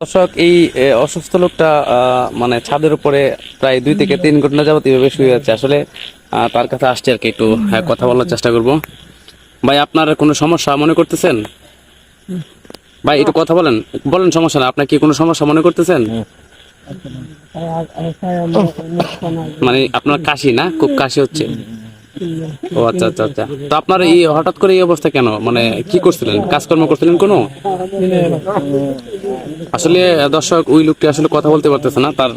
দর্শক এই অসুস্থ লোকটা মানে ছাদের উপরে প্রায় 2 থেকে 3 ঘন্টা যাবত এভাবে শুয়ে আছে। আসলে তার কাছে আসছে আর কি, একটু কথা বলার চেষ্টা করব। ভাই, আপনার কোনো সমস্যা মনে করতেছেন? ভাই একটু কথা বলেন, বলেন সমস্যা না। আপনার কি কোনো সমস্যা মনে করতেছেন? মানে আপনার কাশি না, খুব কাশি হচ্ছে। ও আচ্ছা আচ্ছা আচ্ছা। তো আপনার এই হঠাৎ করে এই অবস্থা কেন? মানে কি করছিলেন, কাজকর্ম করছিলেন কোনো? আসলে দর্শক, ওই লোকটি আসলে কথা বলতে পারতেছে না। তার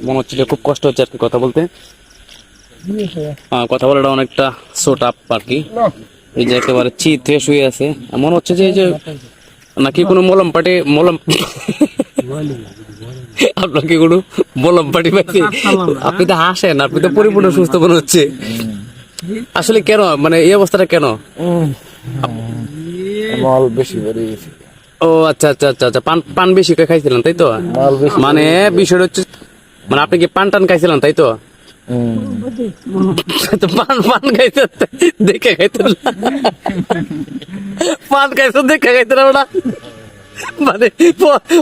মনে হচ্ছে যে খুব কষ্ট হচ্ছে আর কি কথা বলতে। কথা বলাটা অনেকটা ছোট আপ আর কি। এই যে একেবারে চিত হয়ে শুয়ে আছে, মনে হচ্ছে যে এই যে নাকি কোনো মলম পাটি মলম আপনার কি কোনো মলম পাটি পাইছে? আপনি তো হাসেন, আপনি তো পরিপূর্ণ সুস্থ মনে হচ্ছে। আসলে কেন, মানে এই অবস্থাটা কেন? মাল বেশি বেড়ে গেছে। ও আচ্ছা আচ্ছা আচ্ছা আচ্ছা। পান পান বেশি করে খাইছিলেন তাই তো? মাল বেশি মানে বিষয়টা হচ্ছে, মানে আপনি কি পান টান খাইছিলেন তাই তো? তো পান পান খাইছেন দেখে খাইতেন না? পান খাইছেন দেখে খাইতেন না? মানে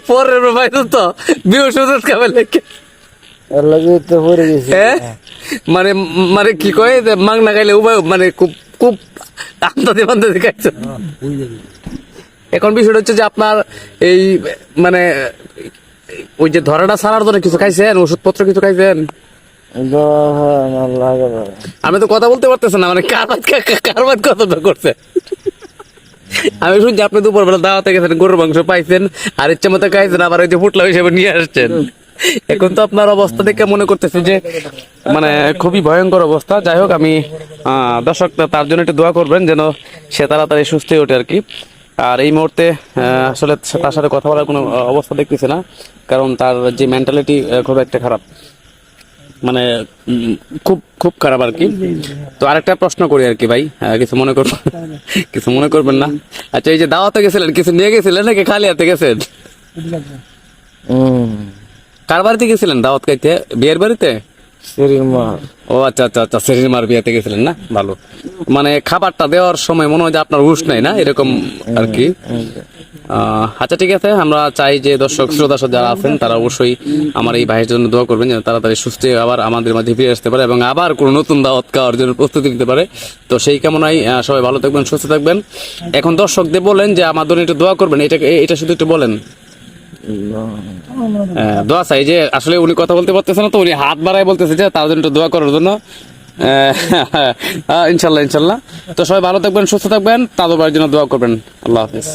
পরের পাইছেন তো বিহস খাবে লেগে। এর লাগে তো পড়ে গেছে। মানে মানে কি কয় যে মাং না খাইলে উপায়, মানে খুব খুব আন্দাজে বান্দাজে খাইছেন। এখন বিষয়টা হচ্ছে যে আপনার এই মানে ওই যে ধরাটা ছাড়ার জন্য কিছু খাইছেন, ওষুধপত্র কিছু খাইছেন? আমি তো কথা বলতে পারতেছি না, মানে কারবাদ কতটা করছে। আমি শুনছি আপনি দুপুরবেলা দাওয়াতে গেছেন, গরুর মাংস পাইছেন আর ইচ্ছা মতো খাইছেন, আবার ওই যে ফুটলা হিসেবে নিয়ে আসছেন। এখন তো আপনার অবস্থা দেখে মনে করতেছি যে মানে খুবই ভয়ঙ্কর অবস্থা। যাই হোক, আমি দর্শক তার জন্য একটু দোয়া করবেন যেন সে তাড়াতাড়ি সুস্থ হয়ে ওঠে আর কি। আর এই মুহূর্তে আসলে তার সাথে কথা বলার কোনো অবস্থা দেখতেছি না, কারণ তার যে মেন্টালিটি খুব একটা খারাপ, মানে খুব খুব খারাপ আর কি। তো আরেকটা প্রশ্ন করি আর কি ভাই, কিছু মনে করবেন, কিছু মনে করবেন না? আচ্ছা, এই যে দাওয়াতে গেছিলেন, কিছু নিয়ে গেছিলেন নাকি খালি হাতে গেছেন? কার বাড়িতে গেছিলেন দাওয়াত খাইতে? বিয়ের বাড়িতে? ও আচ্ছা আচ্ছা আচ্ছা, সেরির মার বিয়েতে গেছিলেন না? ভালো। মানে খাবারটা দেওয়ার সময় মনে হয় যে আপনার হুঁশ নাই না, এরকম আর কি। আচ্ছা ঠিক আছে, আমরা চাই যে দর্শক শ্রোতা যারা আছেন তারা অবশ্যই আমার এই ভাইয়ের জন্য দোয়া করবেন যেন তাড়াতাড়ি সুস্থ হয়ে আবার আমাদের মাঝে ফিরে আসতে পারে এবং আবার কোনো নতুন দাওয়াত খাওয়ার জন্য প্রস্তুতি নিতে পারে। তো সেই কামনায় সবাই ভালো থাকবেন, সুস্থ থাকবেন। এখন দর্শকদের বলেন যে আমার জন্য একটু দোয়া করবেন, এটা শুধু একটু বলেন। দোয়া চাই, যে আসলে উনি কথা বলতে পারতেছে না, তো উনি হাত বাড়ায় বলতেছে যে তার জন্য একটু দোয়া করার জন্য। ইনশাল্লাহ ইনশাল্লাহ। তো সবাই ভালো থাকবেন, সুস্থ থাকবেন, তাদের জন্য দোয়া করবেন। আল্লাহ হাফিজ।